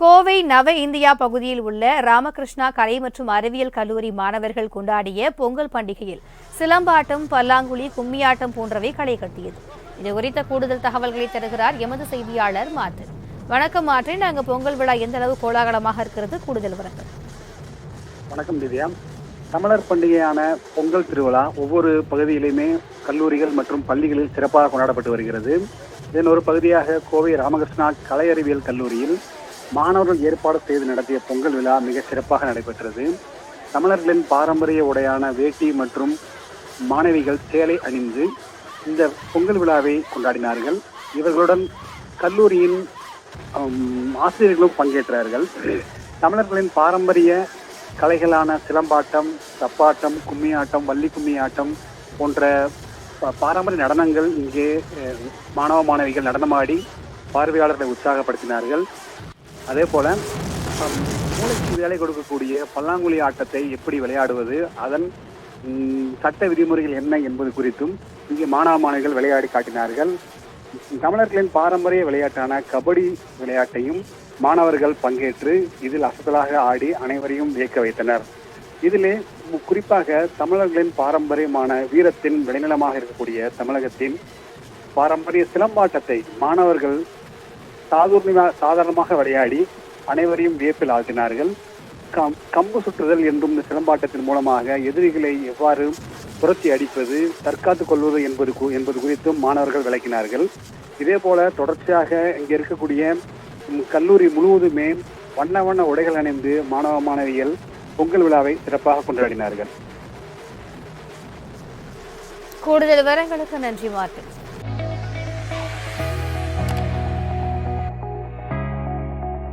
கோவை நவ இந்தியா பகுதியில் உள்ள ராமகிருஷ்ணா கலை மற்றும் அறிவியல் கல்லூரி மாணவர்கள் கொண்டாடிய பொங்கல் பண்டிகையில் சிலம்பாட்டம், பல்லாங்குழி, கும்மியாட்டம் போன்றவை களை கட்டியது. இது குறித்த கூடுதல் தகவல்களை தருகிறார் எமது செய்தியாளர் மார்டின். வணக்கம் மார்டின், நாங்க பொங்கல் விழா எந்த அளவு கோலாகலமாக இருக்கிறது, கூடுதல் விவரங்கள். வணக்கம் திவ்யா. தமிழர் பண்டிகையான பொங்கல் திருவிழா ஒவ்வொரு பகுதியிலுமே கல்லூரிகள் மற்றும் பள்ளிகளில் சிறப்பாக கொண்டாடப்பட்டு வருகிறது. இதன் ஒரு பகுதியாக கோவை ராமகிருஷ்ணா கலை அறிவியல் கல்லூரியில் மாணவர்கள் ஏற்பாடு செய்து நடத்திய பொங்கல் விழா மிக சிறப்பாக நடைபெற்றது. தமிழர்களின் பாரம்பரிய உடையான வேட்டி மற்றும் மாணவிகள் சேலை அணிந்து இந்த பொங்கல் விழாவை கொண்டாடினார்கள். இவர்களுடன் கல்லூரியின் ஆசிரியர்களும் பங்கேற்றார்கள். தமிழர்களின் பாரம்பரிய கலைகளான சிலம்பாட்டம், தப்பாட்டம், கும்மியாட்டம், வள்ளி கும்மியாட்டம் போன்ற பாரம்பரிய நடனங்கள் இங்கே மாணவ மாணவிகள் நடனமாடி பார்வையாளர்களை உற்சாகப்படுத்தினார்கள். அதே போல மூளைக்கு வேலை கொடுக்கக்கூடிய பல்லாங்குழி ஆட்டத்தை எப்படி விளையாடுவது, அதன் சட்ட விதிமுறைகள் என்ன என்பது குறித்தும் இங்கே மாணவ மாணவிகள் விளையாடி காட்டினார்கள். தமிழர்களின் பாரம்பரிய விளையாட்டான கபடி விளையாட்டையும் மாணவர்கள் பங்கேற்று இதில் அசத்தலாக ஆடி அனைவரையும் வியக்க வைத்தனர். இதிலே குறிப்பாக தமிழர்களின் பாரம்பரியமான வீரத்தின் விளைநிலமாக இருக்கக்கூடிய தமிழகத்தின் பாரம்பரிய சிலம்பாட்டத்தை மாணவர்கள் சாதாரணமாக விளையாடி அனைவரையும் வியப்பில் ஆழ்த்தினார்கள். கம்பு சுற்றுதல் என்றும் இந்த சிலம்பாட்டத்தின் மூலமாக எதிரிகளை எவ்வாறு புரட்சி அடிப்பது, தற்காத்துக் கொள்வது என்பது குறித்தும் மாணவர்கள் விளக்கினார்கள். இதே போல தொடர்ச்சியாக இங்கே இருக்கக்கூடிய கல்லூரி முழுவதுமே வண்ண வண்ண உடைகள் அணிந்து மாணவ மாணவிகள் பொங்கல் விழாவை சிறப்பாக கொண்டாடினார்கள். கூடுதல் விவரங்களுக்கு நன்றி மார்டின்.